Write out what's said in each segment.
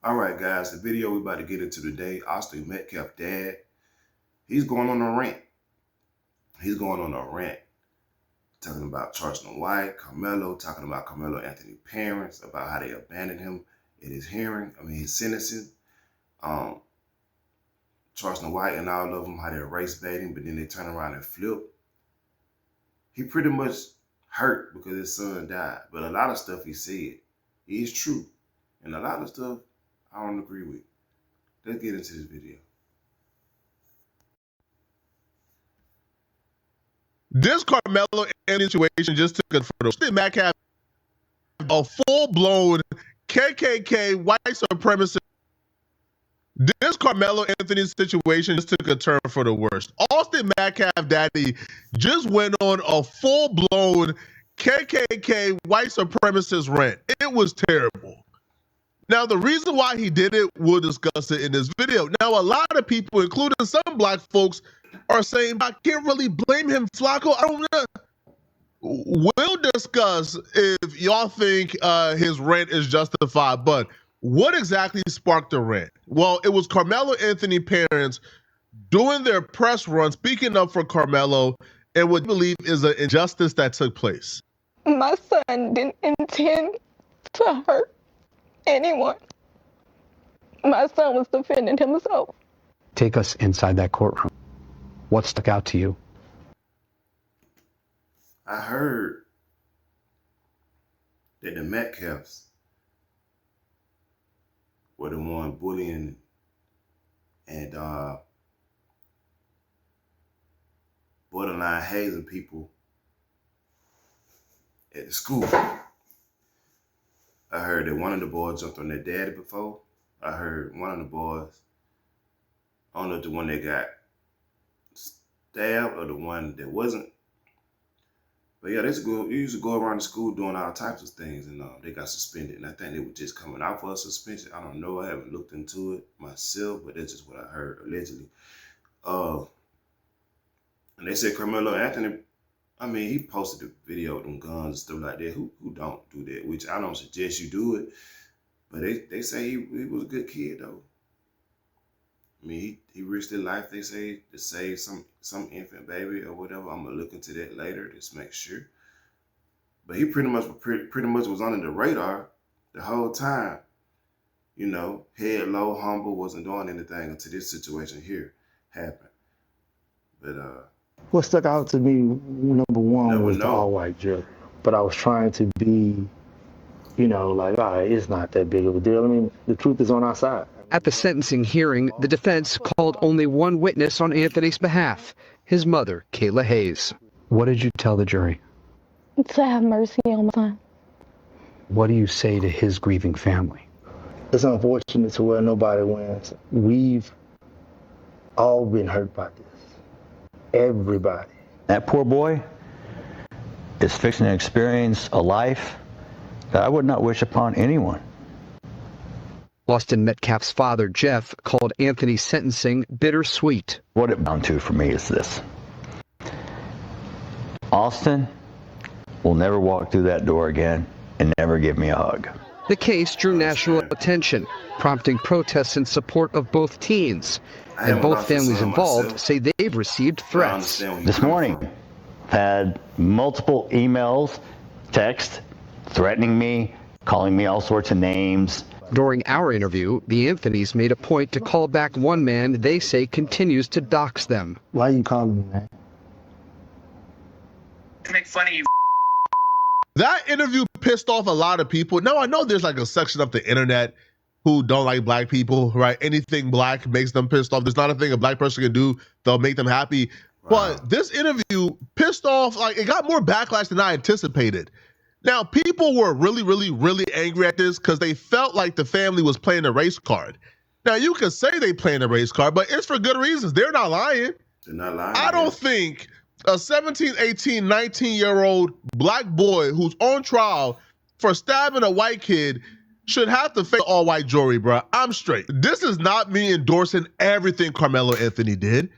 All right, guys, the video we're about to get into today, Austin Metcalf's dad, he's going on a rant. He's going on a rant, talking about Charleston White, Carmelo, talking about Carmelo Anthony's parents, about how they abandoned him in his his sentencing. Charleston White and all of them, how they're race baiting, but then they turn around and flip. He pretty much hurt because his son died, but a lot of stuff he said is true, and a lot of stuff I don't agree with. Let's get into this video. This Carmelo Anthony situation just took a photo. Austin Metcalf, a full-blown KKK white supremacist. This Carmelo Anthony situation just took a turn for the worst. Austin Metcalf daddy just went on a full-blown KKK white supremacist rant. It was terrible. Now, the reason why he did it, we'll discuss it in this video. Now, a lot of people, including some black folks, are saying, I can't really blame him, Flacco. I don't know. We'll discuss if y'all think his rant is justified, but what exactly sparked the rant? Well, it was Carmelo Anthony parents doing their press run, speaking up for Carmelo, and what you believe is an injustice that took place. My son didn't intend to hurt anyone. My son was defending himself. Take us inside that courtroom. What stuck out to you? I heard that the METCALF'S were the one bullying and borderline hazing people at the school. I heard that one of the boys jumped on their daddy before. I heard one of the boys, I don't know if the one that got stabbed or the one that wasn't. But yeah, they used to go around the school doing all types of things, and they got suspended. And I think they were just coming out for a suspension. I don't know. I haven't looked into it myself, but that's just what I heard, allegedly. And they said Carmelo Anthony, he posted a video of them guns and stuff like that. Who don't do that? Which I don't suggest you do it. But they say he was a good kid, though. He risked his life, they say, to save some infant baby or whatever. I'm gonna look into that later, just make sure. But he pretty much was under the radar the whole time. Head low, humble, wasn't doing anything until this situation here happened. But what stuck out to me, number one, was the all-white jury. But I was trying to be, like, all right, it's not that big of a deal. The truth is on our side. At the sentencing hearing, the defense called only one witness on Anthony's behalf, his mother, Kayla Hayes. What did you tell the jury? To have mercy on my son. What do you say to his grieving family? It's unfortunate to where nobody wins. We've all been hurt by this. Everybody. That poor boy is fixing to experience a life that I would not wish upon anyone. Austin Metcalf's father, Jeff, called Anthony's sentencing bittersweet. What it bound to for me is this. Austin will never walk through that door again and never give me a hug. The case drew national attention, prompting protests in support of both teens. And both families involved say they've received threats. This morning, I've had multiple emails, texts, threatening me, calling me all sorts of names. During our interview, the Anthonys made a point to call back one man they say continues to dox them. Why are you calling me, man? To make fun of you. That interview pissed off a lot of people. Now, I know there's like a section of the internet who don't like black people, right? Anything black makes them pissed off. There's not a thing a black person can do that'll make them happy. Wow. But this interview pissed off, it got more backlash than I anticipated. Now, people were really, really, really angry at this because they felt like the family was playing a race card. Now, you could say they playing a race card, but it's for good reasons. They're not lying. They're not lying. I don't think a 17, 18, 19-year-old black boy who's on trial for stabbing a white kid should have to face all-white jury, bro. I'm straight. This is not me endorsing everything Carmelo Anthony did.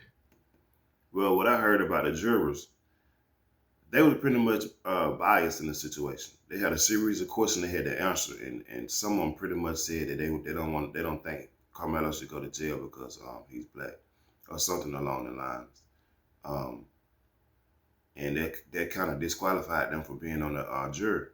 Well, what I heard about the jurors, they were pretty much biased in the situation. They had a series of questions they had to answer, and someone pretty much said that they don't think Carmelo should go to jail because he's black or something along the lines. And that kind of disqualified them for being on the jury.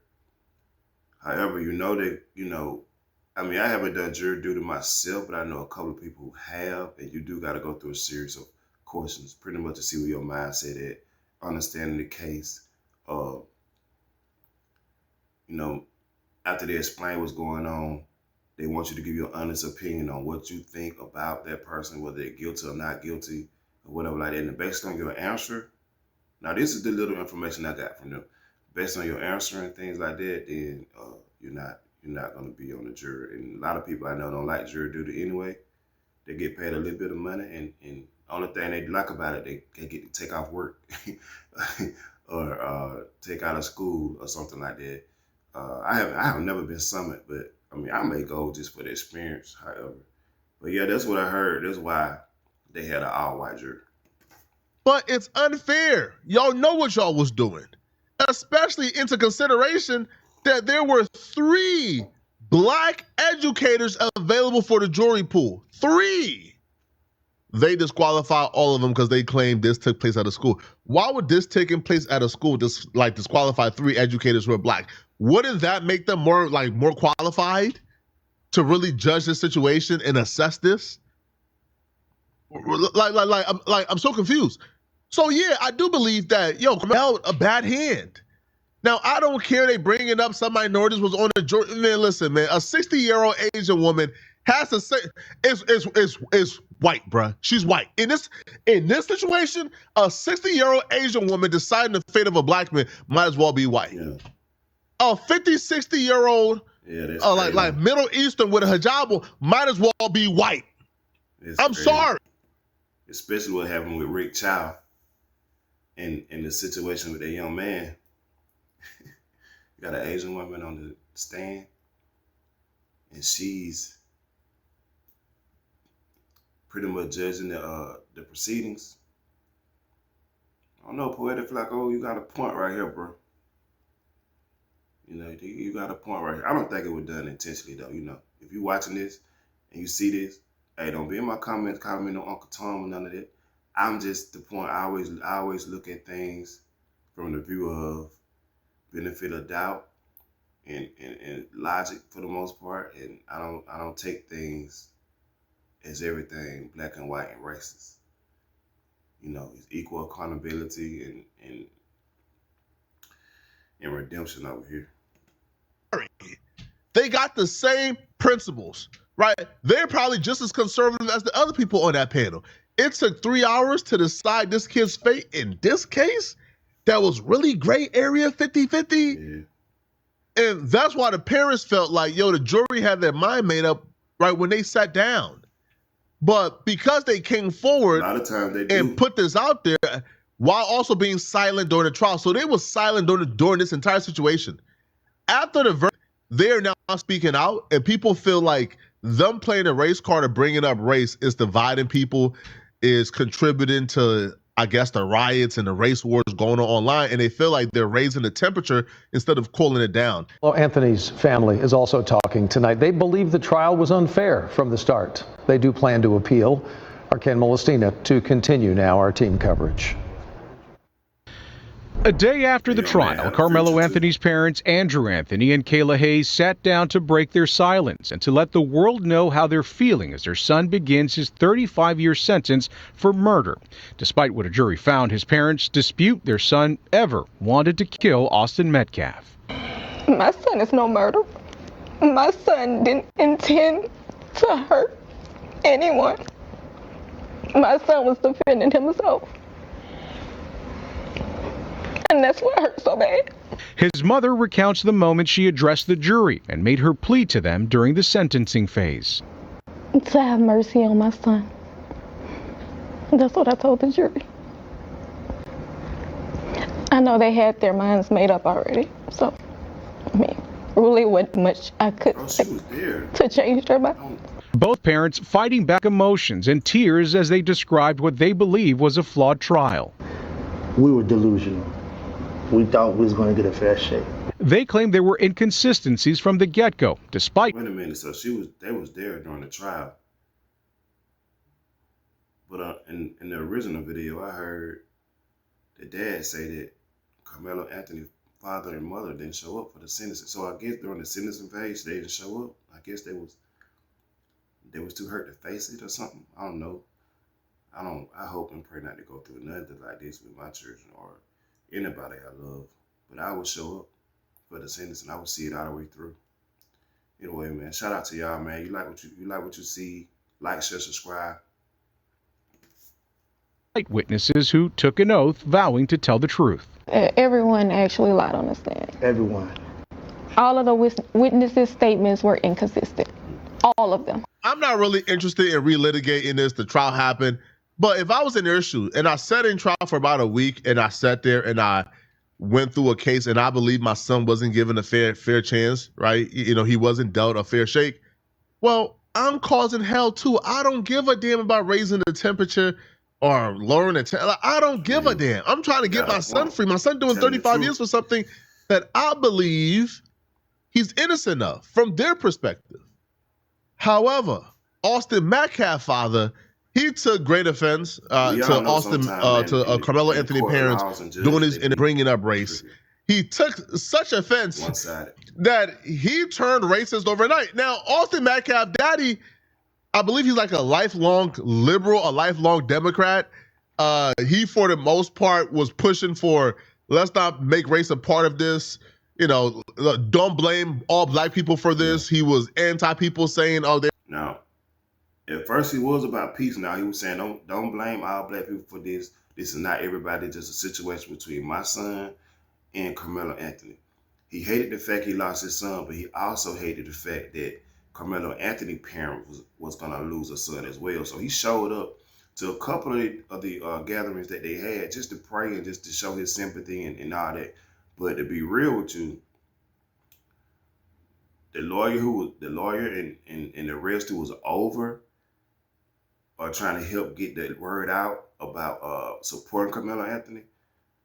However, I mean, I haven't done jury duty myself, but I know a couple of people who have, and you do got to go through a series of questions pretty much to see where your mindset at, understanding the case. After they explain what's going on, they want you to give your honest opinion on what you think about that person, whether they're guilty or not guilty, or whatever like that. And based on your answer, now this is the little information I got from them. Based on your answer and things like that, then you're not going to be on the jury. And a lot of people I know don't like jury duty anyway. They get paid a little bit of money, and only thing they like about it, they get to take off work or take out of school or something like that. I have never been summoned, but I mean, I may go just for the experience, however. But yeah, that's what I heard. That's why they had an all-white jury. But it's unfair. Y'all know what y'all was doing, especially into consideration that there were 3 black educators available for the jury pool. 3. They disqualify all of them because they claim this took place at a school. Why would this taking place at a school disqualify 3 educators who are black? Wouldn't that make them more qualified to really judge this situation and assess this? I'm so confused. So yeah, I do believe that Carmelo a bad hand. Now, I don't care they bringing up some minorities was on the jury. Man, listen, man, a 60-year-old Asian woman has to say is white, bruh. She's white. In this situation, a 60-year-old Asian woman deciding the fate of a black man might as well be white. Yeah. A 50, 60-year-old like Middle Eastern with a hijab might as well be white. I'm sorry. Especially what happened with Rick Chow in the situation with that young man. You got an Asian woman on the stand, and she's pretty much judging the proceedings. I don't know, Poetic feel like, you got a point right here, bro. You got a point right here. I don't think it was done intentionally, though. If you're watching this and you see this, hey, don't be in my comments calling me no Uncle Tom or none of that. I'm just the point. I always look at things from the view of benefit of doubt and logic for the most part, and I don't take things as everything black and white and racist. It's equal accountability and redemption over here. They got the same principles, right? They're probably just as conservative as the other people on that panel. It took 3 hours to decide this kid's fate in this case. That was really gray area 50-50. Yeah. And that's why the parents felt like, the jury had their mind made up right when they sat down. But because they came forward a lot of times they and put this out there while also being silent during the trial. So they were silent during this entire situation. After the verdict, they're now speaking out, and people feel like them playing a race card or bringing up race is dividing people, is contributing to, I guess, the riots and the race wars going on online, and they feel like they're raising the temperature instead of cooling it down. Well, Anthony's family is also talking tonight. They believe the trial was unfair from the start. They do plan to appeal. Our Ken Molestina to continue now our team coverage. A day after the trial, Carmelo Anthony's parents, Andrew Anthony and Kayla Hayes, sat down to break their silence and to let the world know how they're feeling as their son begins his 35-year sentence for murder. Despite what a jury found, his parents dispute their son ever wanted to kill Austin Metcalf. My son is no murderer. My son didn't intend to hurt anyone. My son was defending himself. And that's what hurt so bad. His mother recounts the moment she addressed the jury and made her plea to them during the sentencing phase. To have mercy on my son. That's what I told the jury. I know they had their minds made up already, so really wasn't much I could say to change their mind. Both parents fighting back emotions and tears as they described what they believe was a flawed trial. We were delusional. we thought we was going to get a fair shake. They claim there were inconsistencies from the get-go, despite... Wait a minute, so they was there during the trial. But in the original video, I heard the dad say that Carmelo Anthony's father and mother didn't show up for the sentencing. So I guess during the sentencing phase, they didn't show up. I guess they was too hurt to face it or something. I don't know. I hope and pray not to go through nothing like this with my children or anybody I love. But I would show up for the sentence and I would see it all the way through. Anyway, man, shout out to y'all, man. You like what you see. Like, share, subscribe. Witnesses who took an oath vowing to tell the truth. Everyone actually lied on the stand. Everyone. All of the witnesses' statements were inconsistent. All of them. I'm not really interested in relitigating this. The trial happened. But if I was in their shoes and I sat in trial for about a week and I sat there and I went through a case and I believe my son wasn't given a fair chance, right? You know, he wasn't dealt a fair shake. Well, I'm causing hell too. I don't give a damn about raising the temperature or lowering the temperature. I don't give a damn. I'm trying to get my son free. My son doing 35 years for something that I believe he's innocent of from their perspective. However, Austin Metcalf father, he took great offense to Carmelo Anthony parents doing this and bringing up race. He took such offense that he turned racist overnight. Now, Austin Metcalf, daddy, I believe he's like a lifelong liberal, a lifelong Democrat. He, for the most part, was pushing for let's not make race a part of this. You know, don't blame all black people for this. He was anti-people saying, oh, they... Now, at first he was about peace. Now he was saying, don't blame all black people for this. This is not everybody. Just a situation between my son and Carmelo Anthony. He hated the fact he lost his son, but he also hated the fact that Carmelo Anthony's parent was going to lose a son as well. So he showed up to a couple of the gatherings that they had just to pray and just to show his sympathy and all that. But to be real with you, the lawyer and the rest who was over or trying to help get the word out about supporting Carmelo Anthony,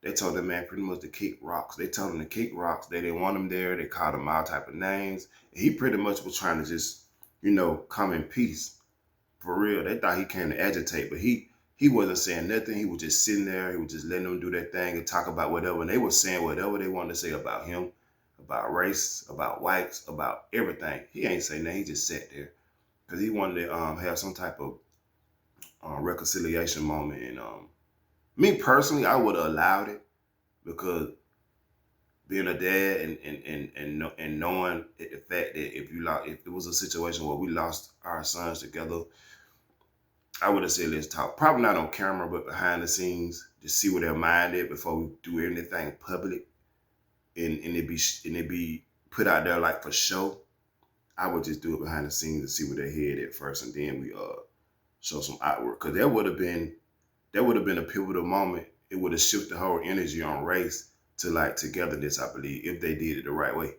they told that man pretty much to kick rocks. They told him to kick rocks. They didn't want him there. They called him all type of names. And he pretty much was trying to just, you know, come in peace. For real. They thought he came to agitate, but he wasn't saying nothing. He was just sitting there. He was just letting them do their thing and talk about whatever. And they were saying whatever they wanted to say about him, about race, about whites, about everything. He ain't saying nothing. He just sat there because he wanted to have some type of reconciliation moment. And me personally, I would have allowed it because being a dad and knowing the fact that if it was a situation where we lost our sons together, I would have said let's talk. Probably not on camera, but behind the scenes, just see where their mind is before we do anything public, and it be put out there like for show. I would just do it behind the scenes to see where their head at first, and then we show some artwork. Cause that would have been a pivotal moment. It would have shifted the whole energy on race to like togetherness, I believe, if they did it the right way.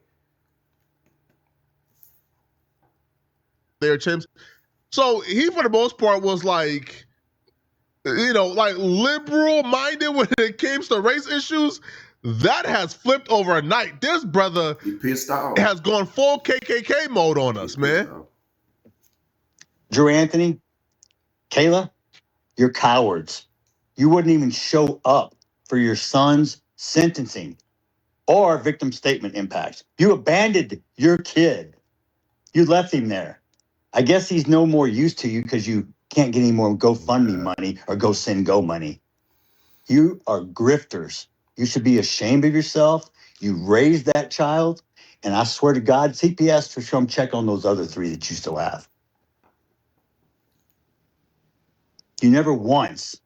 There, Chimps. So he, for the most part, was like, you know, like liberal-minded when it came to race issues. That has flipped overnight. This brother has gone full KKK mode on us, man. Drew Anthony, Kayla, you're cowards. You wouldn't even show up for your son's sentencing or victim statement impact. You abandoned your kid. You left him there. I guess he's no more use to you because you can't get any more GoFundMe money or GoSendGo money. You are grifters. You should be ashamed of yourself. You raised that child. And I swear to God, CPS to come check on those other 3 that you still have. You never once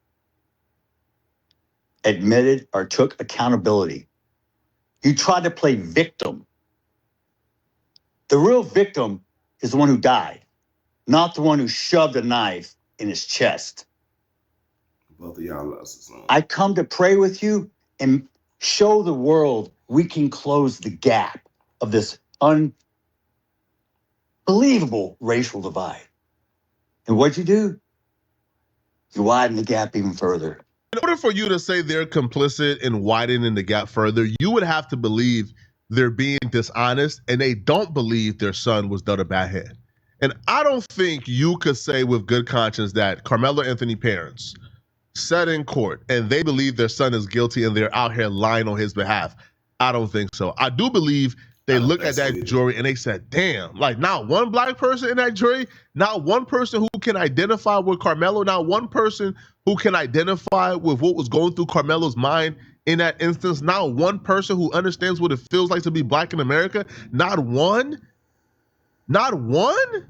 admitted or took accountability. You tried to play victim. The real victim is the one who died, not the one who shoved a knife in his chest. Both of y'all lost his son. I come to pray with you and show the world we can close the gap of this unbelievable racial divide. And what'd you do? You widen the gap even further. In order for you to say they're complicit in widening the gap further, you would have to believe they're being dishonest and they don't believe their son was dealt a bad hand. And I don't think you could say with good conscience that Carmelo Anthony parents sat in court and they believe their son is guilty and they're out here lying on his behalf. I don't think so. I do believe they looked at that jury and they said, damn, like not one black person in that jury, not one person who can identify with Carmelo, not one person who can identify with what was going through Carmelo's mind in that instance, not one person who understands what it feels like to be black in America, not one. Not one?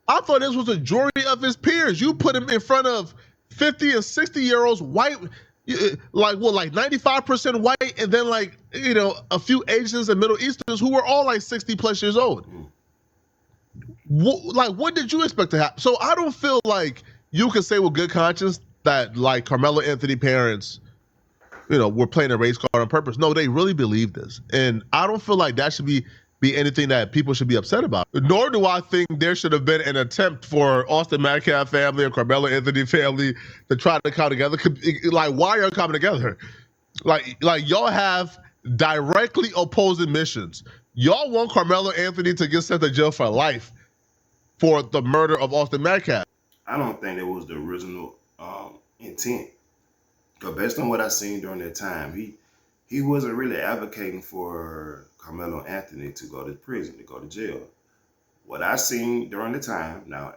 I thought this was a jury of his peers. You put him in front of 50 and 60-year-olds, white, like 95% white, and then a few Asians and Middle Easterns who were all like 60 plus years old. What did you expect to happen? So I don't feel like you can say with good conscience that like Carmelo Anthony parents, were playing a race card on purpose. No, they really believe this. And I don't feel like that should be anything that people should be upset about. Nor do I think there should have been an attempt for Austin Metcalf family or Carmelo Anthony family to try to come together. Like, why are you coming together? Like y'all have directly opposing missions. Y'all want Carmelo Anthony to get sent to jail for life for the murder of Austin Metcalf. I don't think that was the original intent. Because based on what I seen during that time, he wasn't really advocating for Carmelo Anthony to go to prison, to go to jail. What I seen during the time, now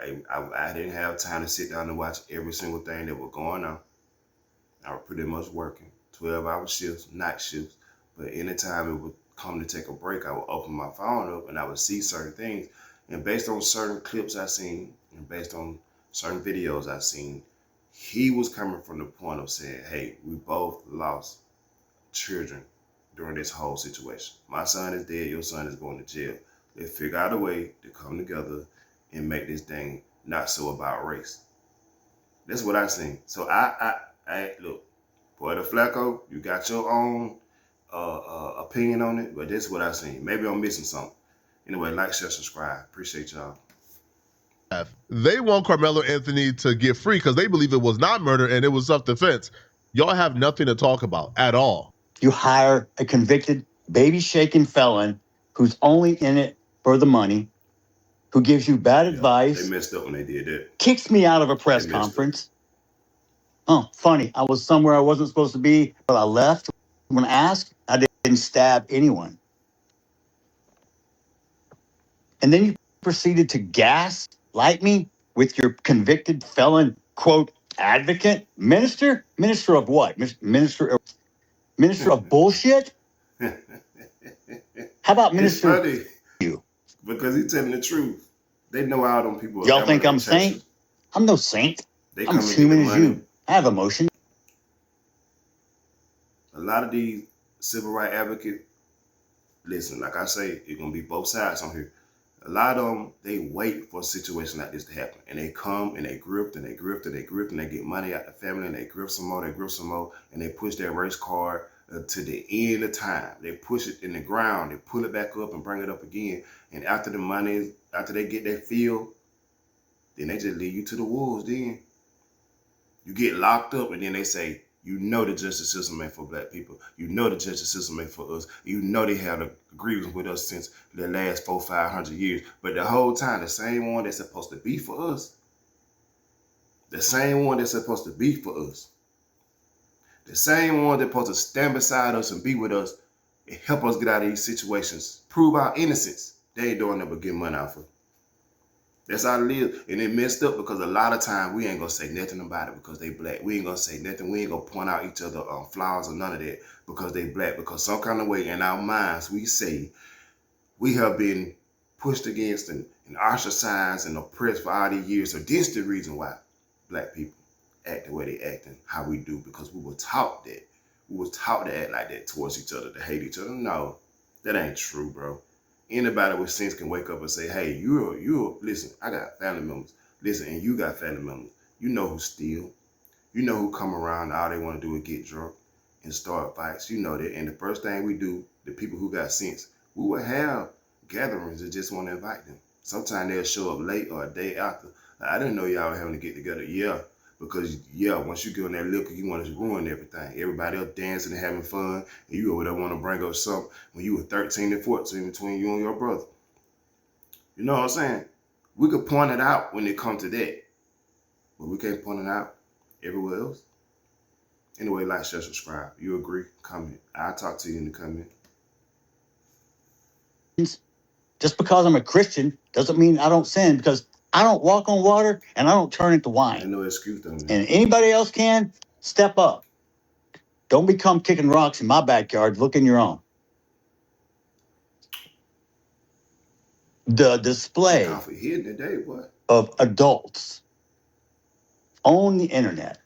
I didn't have time to sit down and watch every single thing that was going on. I was pretty much working 12-hour shifts, night shifts. But anytime it would come to take a break, I would open my phone up and I would see certain things. And based on certain clips I seen, and based on certain videos I seen, he was coming from the point of saying, hey, we both lost children during this whole situation. My son is dead, your son is going to jail. Let's figure out a way to come together and make this thing not so about race. That's what I seen. So I look, Brother Flacco, you got your own opinion on it, but that's what I seen. Maybe I'm missing something. Anyway, like, share, subscribe. Appreciate y'all. They want Carmelo Anthony to get free because they believe it was not murder and it was self-defense. Y'all have nothing to talk about at all. You hire a convicted, baby-shaking felon who's only in it for the money, who gives you bad advice. They messed up when they did that. Kicks me out of a press conference. Oh, funny. I was somewhere I wasn't supposed to be, but I left. When asked, I didn't stab anyone. And then you proceeded to gaslight me with your convicted felon, quote, advocate? Minister? Minister of what? Minister of bullshit? How about minister of you? Because he's telling the truth. They know all them people. Y'all think I'm saint? I'm no saint. I'm as human as you. I have emotion. A lot of these civil rights advocates, listen, like I say, it's going to be both sides on here. A lot of them, they wait for a situation like this to happen. And they come and they grift and they grift and they grift and they get money out the family and they grift some more, and they push their race card to the end of time. They push it in the ground, they pull it back up and bring it up again. And after the money, after they get their field, then they just leave you to the wolves then. You get locked up and then they say, you know the justice system ain't for black people. You know the justice system ain't for us. You know they have a grievance with us since the last 400-500 years. But the whole time, the same one that's supposed to be for us, the same one that's supposed to be for us, the same one that's supposed to stand beside us and be with us and help us get out of these situations, prove our innocence, they ain't doing nothing but get money out for. That's how it is. And it messed up because a lot of times we ain't going to say nothing about it because they black. We ain't going to say nothing. We ain't going to point out each other flaws or none of that because they black. Because some kind of way in our minds we say we have been pushed against and ostracized and oppressed for all these years. So this is the reason why black people act the way they act and how we do, because we were taught that. We was taught to act like that towards each other, to hate each other. No, that ain't true, bro. Anybody with sense can wake up and say, hey, you're, listen, I got family members. Listen, and you got family members. You know who steal. You know who come around, all they want to do is get drunk and start fights. You know that. And the first thing we do, the people who got sense, we will have gatherings and just want to invite them. Sometimes they'll show up late or a day after. I didn't know y'all were having to get together. Yeah, Because, yeah, once you get on that liquor, you want to ruin everything. Everybody else dancing and having fun, and you over there want to bring up something when you were 13 and 14 between you and your brother. You know what I'm saying? We could point it out when it comes to that, but we can't point it out everywhere else. Anyway, like, share, subscribe. You agree? Comment. I'll talk to you in the comment. Just because I'm a Christian doesn't mean I don't sin, because I don't walk on water and I don't turn into wine. Ain't no excuse, though, man. And anybody else can, step up. Don't become kicking rocks in my backyard. Look in your own. The display of adults on the internet.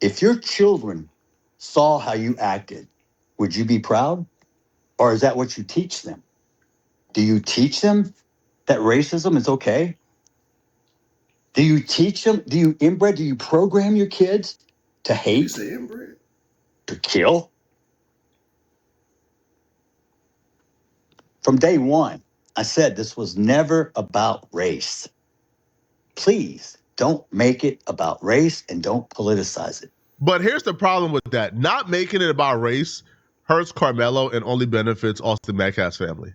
If your children saw how you acted, would you be proud? Or is that what you teach them? Do you teach them that racism is okay? Do you teach them? Do you program your kids to hate? You say inbred? To kill? From day one, I said this was never about race. Please don't make it about race and don't politicize it. But here's the problem with that. Not making it about race hurts Carmelo and only benefits Austin Metcalf's family.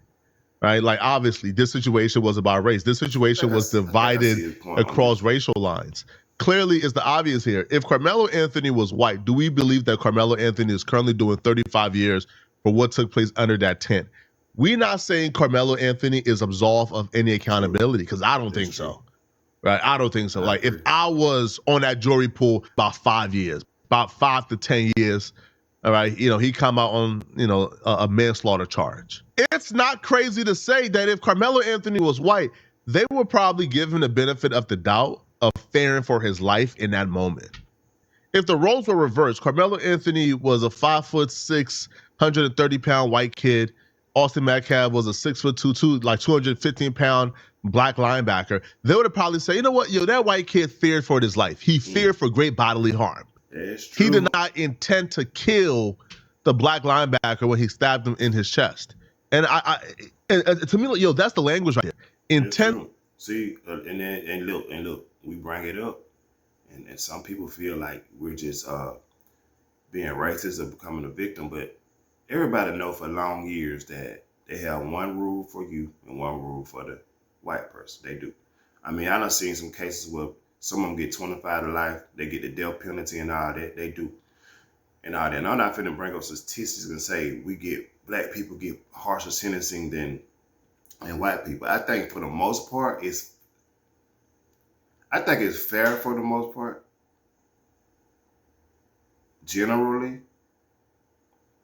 Right? Like, obviously, this situation was about race. This situation was divided across racial lines. Clearly, it's the obvious here. If Carmelo Anthony was white, do we believe that Carmelo Anthony is currently doing 35 years for what took place under that tent? We're not saying Carmelo Anthony is absolved of any accountability, because I don't think so. Right? I don't think so. Like, if I was on that jury pool about 5 years, about 5 to 10 years, all right, he come out on, a manslaughter charge. It's not crazy to say that if Carmelo Anthony was white, they would probably give him the benefit of the doubt of fearing for his life in that moment. If the roles were reversed, Carmelo Anthony was a 5'6", 130-pound white kid. Austin Metcalf was a 6'2", like 215-pound black linebacker. They would have probably said, you know what, that white kid feared for his life. He feared for great bodily harm. He did not intend to kill the black linebacker when he stabbed him in his chest. And to me, that's the language right here. Intent. See, and look, we bring it up, and some people feel like we're just being racist or becoming a victim, but everybody know for long years that they have one rule for you and one rule for the white person. They do. I mean, I done seen some cases where some of them get 25 to life. They get the death penalty and all that. They do. And all that. And I'm not finna bring up statistics and say black people get harsher sentencing than white people. I think for the most part, it's fair for the most part, generally.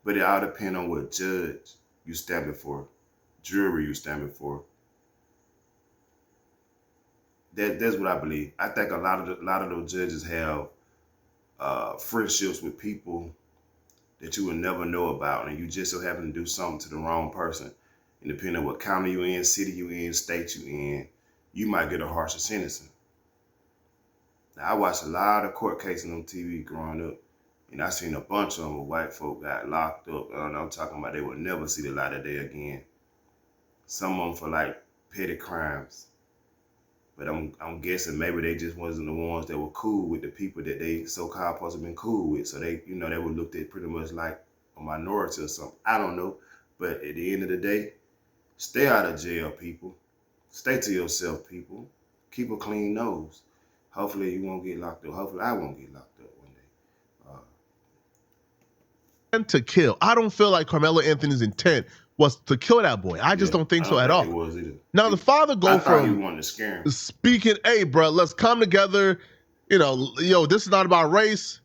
But it all depends on what judge you stand before, jury you stand before. That's what I believe. I think a lot of those judges have friendships with people that you would never know about, and you just so happen to do something to the wrong person. And depending on what county you in, city you in, state you in, you might get a harsher sentencing. Now, I watched a lot of court cases on TV growing up, and I seen a bunch of them where white folk got locked up. And I'm talking about they would never see the light of day again. Some of them for like petty crimes. But I'm guessing maybe they just wasn't the ones that were cool with the people that they so-called supposed to have been cool with. So they, they were looked at pretty much like a minority or something. I don't know. But at the end of the day, stay out of jail, people. Stay to yourself, people. Keep a clean nose. Hopefully you won't get locked up. Hopefully I won't get locked up one day. To kill. I don't feel like Carmelo Anthony's intent was to kill that boy. I just don't think so at all. It was either. Now the father go from he wanted to scare him. Speaking, hey, bro, let's come together. This is not about race.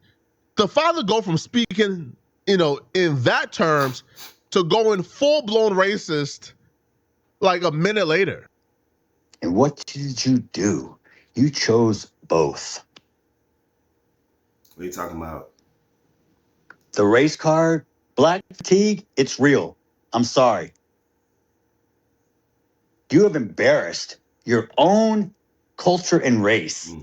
The father go from speaking, in that terms to going full-blown racist like a minute later. And what did you do? You chose both. What are you talking about? The race card, black fatigue, it's real. I'm sorry. You have embarrassed your own culture and race.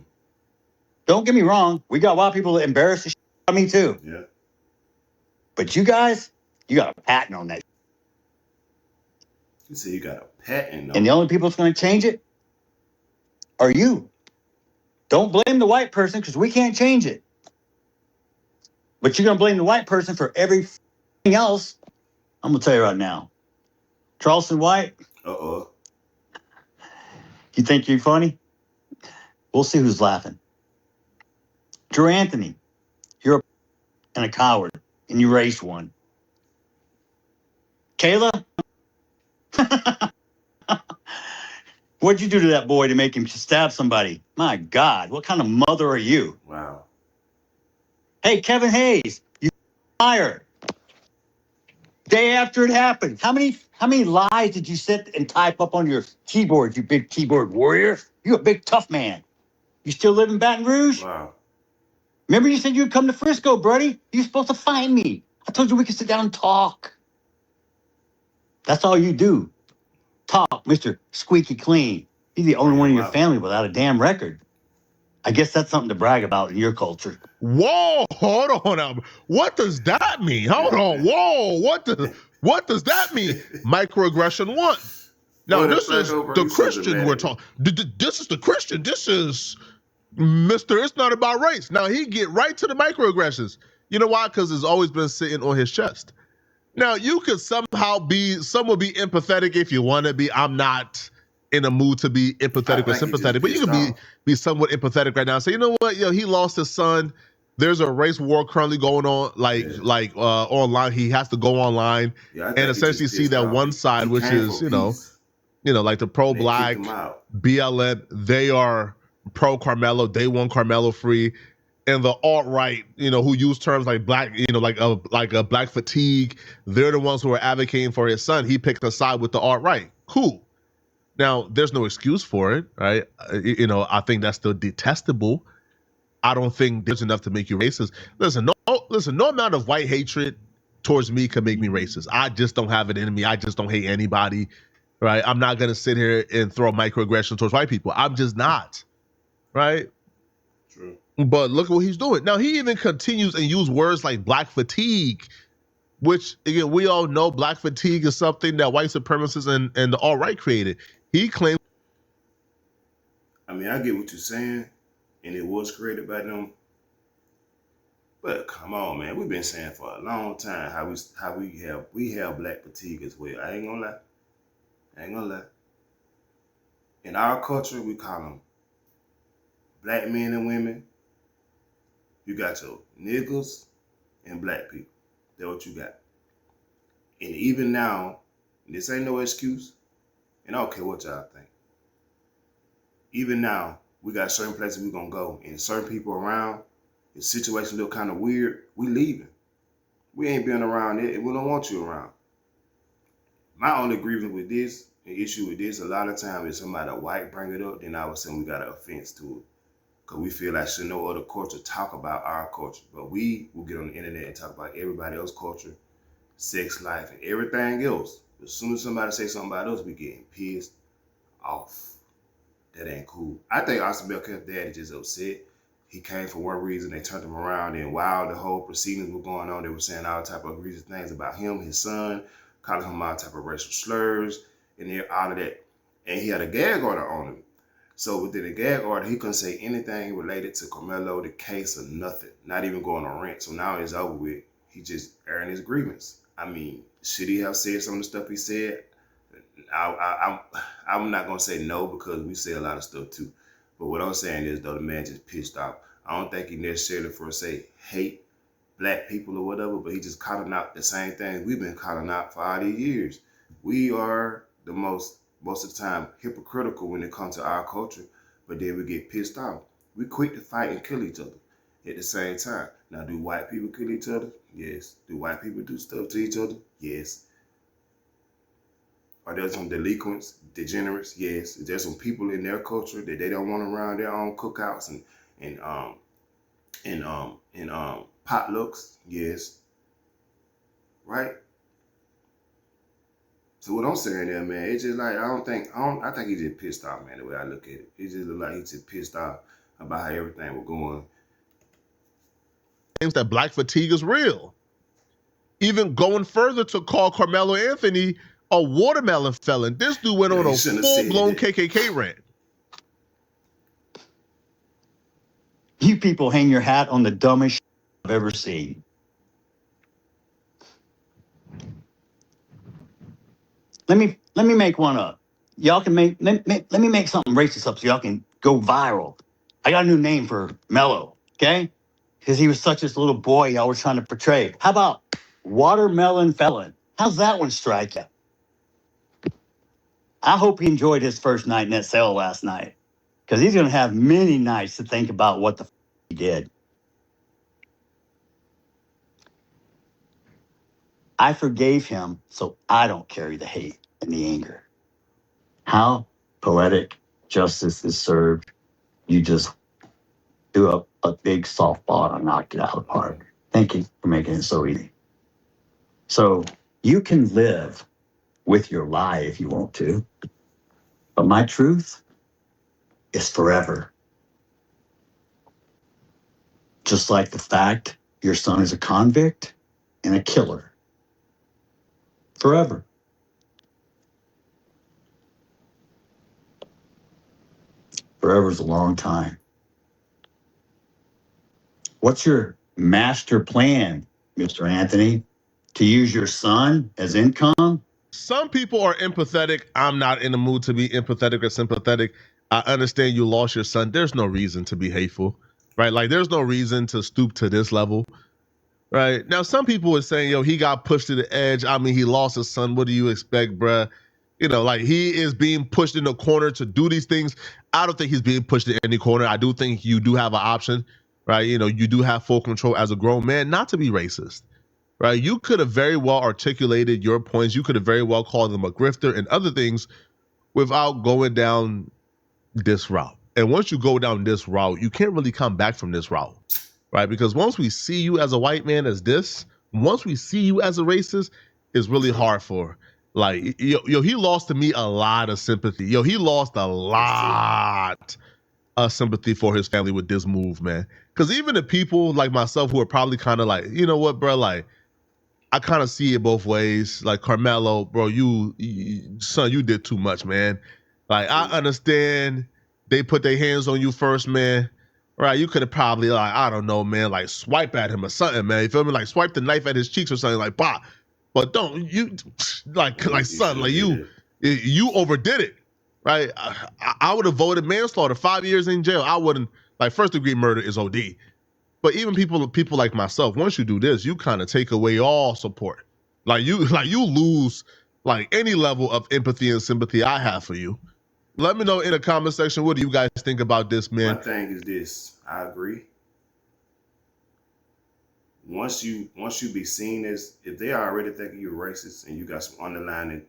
Don't get me wrong. We got a lot of people that embarrass the shit out of me too. Yeah. But you guys, you got a patent on that. You say you got a patent on it. And the only people that's going to change it are you. Don't blame the white person because we can't change it. But you're going to blame the white person for everything else. I'm going to tell you right now. Charleston White. Uh-oh. You think you're funny? We'll see who's laughing. Drew Anthony, you're a coward, and you raised one. Kayla? What'd you do to that boy to make him stab somebody? My God, what kind of mother are you? Wow. Hey, Kevin Hayes, you fired. Day after it happened. How many lies did you sit and type up on your keyboard, you big keyboard warrior? You a big tough man. You still live in Baton Rouge? Wow. Remember you said you'd come to Frisco, buddy? You're supposed to find me. I told you we could sit down and talk. That's all you do. Talk, Mr. Squeaky Clean. You're the only one in your family without a damn record. I guess that's something to brag about in your culture. Whoa, hold on now. What does that mean? Hold on. Whoa, what does that mean? Microaggression 1. Now, this is the Christian we're talking. This is the Christian. This is Mr. It's not about race. Now, he get right to the microaggressions. You know why? Because it's always been sitting on his chest. Now, you could somehow be, someone be empathetic if you want to be. I'm not in a mood to be empathetic or sympathetic, but you can be somewhat empathetic right now. Say, you know what? Yo, he lost his son. There's a race war currently going on, online. He has to go online and essentially see that one side, which is, you know, like the pro-black BLM. They are pro Carmelo. They want Carmelo free. And the alt-right, who use terms like black, like a black fatigue, they're the ones who are advocating for his son. He picked a side with the alt-right. Cool. Now, there's no excuse for it, right? I think that's still detestable. I don't think there's enough to make you racist. Listen, no amount of white hatred towards me can make me racist. I just don't have it in me. I just don't hate anybody, right? I'm not going to sit here and throw microaggression towards white people. I'm just not, right? True. But look at what he's doing. Now, he even continues and use words like black fatigue, which, again, we all know black fatigue is something that white supremacists and the alt-right created. He claims. I mean, I get what you're saying, and it was created by them. But come on, man, we've been saying for a long time how we have black fatigue as well. I ain't gonna lie. In our culture, we call them black men and women. You got your niggas and black people. That's what you got. And even now, this ain't no excuse, and I don't care what y'all think. Even now, we got certain places we're gonna go, and certain people around, the situation look kind of weird, we leaving. We ain't been around it, and we don't want you around. My only grievance with this, an issue with this, a lot of times if somebody white bring it up, then all of a sudden we got an offense to it. Because we feel like should no other culture talk about our culture. But we will get on the internet and talk about everybody else's culture, sex life, and everything else. As soon as somebody say something about us, we getting pissed off. That ain't cool. I think Austin Metcalf's daddy just upset. He came for one reason, they turned him around, and while the whole proceedings were going on, they were saying all type of egregious things about him, his son, calling him all type of racial slurs, and all of that. And he had a gag order on him. So within the gag order, he couldn't say anything related to Carmelo, the case, or nothing. Not even going on rant. So now it's over with. He just airing his grievance. I mean, should he have said some of the stuff he said? I'm not going to say no, because we say a lot of stuff too. But what I'm saying is, though, the man just pissed off. I don't think he necessarily hate black people or whatever, but he just calling out the same thing we've been calling out for all these years. We are the most of the time hypocritical when it comes to our culture, but then we get pissed off. We quick to fight and kill each other at the same time. Now, do white people kill each other? Yes. Do white people do stuff to each other? Yes. Are there some delinquents, degenerates? Yes. Is there some people in their culture that they don't want around their own cookouts and potlucks? Yes. Right? So what I'm saying there, man, it's just like, I think he's just pissed off, man, the way I look at it. It just look like he's just pissed off about how everything was going. That black fatigue is real. Even going further to call Carmelo Anthony a watermelon felon. This dude went on a full-blown KKK rant. people hang your hat on the dumbest shit I've ever seen. Let me make one up. Y'all can make let me make something racist up so y'all can go viral. I got a new name for Mello, okay? Because he was such this little boy y'all were trying to portray. How about Watermelon Felon? How's that one strike you? I hope he enjoyed his first night in that cell last night, because he's going to have many nights to think about what the he did. I forgave him, so I don't carry the hate and the anger. How poetic justice is served. You just do a big softball and knock it out of the park. Thank you for making it so easy. So you can live with your lie if you want to, but my truth is forever. Just like the fact your son is a convict and a killer. Forever. Forever is a long time. What's your master plan, Mr. Anthony? To use your son as income? Some people are empathetic. I'm not in the mood to be empathetic or sympathetic. I understand you lost your son. There's no reason to be hateful, right? Like, there's no reason to stoop to this level, right? Now, some people are saying, yo, he got pushed to the edge. I mean, he lost his son. What do you expect, bruh? You know, like, he is being pushed in the corner to do these things. I don't think he's being pushed in any corner. I do think you do have an option, right? You know, you do have full control as a grown man not to be racist. Right, you could have very well articulated your points. You could have very well called him a grifter and other things without going down this route. And once you go down this route, you can't really come back from this route, right? Because once we see you as a white man as this, once we see you as a racist, it's really hard for, like, yo, he lost to me a lot of sympathy. Yo, he lost a lot of sympathy for his family with this move, man. Because even the people like myself who are probably kind of like, you know what, bro, like, I kind of see it both ways. Like, Carmelo, bro, son, you did too much, man. Like, I understand they put their hands on you first, man. Right? You could have probably, like, I don't know, man, like swipe at him or something, man. You feel me? Like, swipe the knife at his cheeks or something, like, bah. But don't you, like son, like you overdid it, right? I would have voted manslaughter, 5 years in jail. I wouldn't, like, first degree murder is OD. But even people like myself, once you do this, you kind of take away all support. Like you lose like any level of empathy and sympathy I have for you. Let me know in the comment section, what do you guys think about this, man? My thing is this. I agree. Once you be seen as, if they are already thinking you're racist and you got some underlying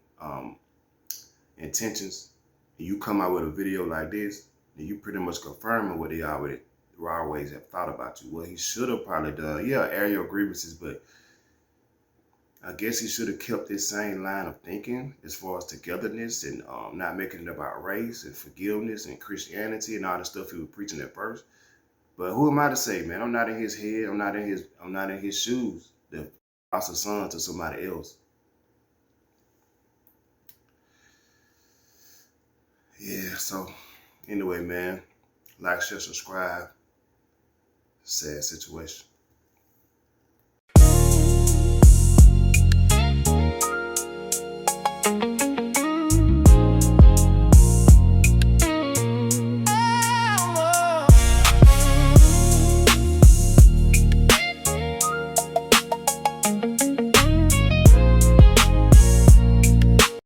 intentions, and you come out with a video like this, and you pretty much confirming what they always have thought about you. Well, he should have probably done, yeah, air your grievances, but I guess he should have kept this same line of thinking as far as togetherness and not making it about race and forgiveness and Christianity and all the stuff he was preaching at first. But who am I to say, man? I'm not in his head. I'm not in his shoes. To lost a son to somebody else. Yeah. So anyway, man, like, share, subscribe. Sad situation.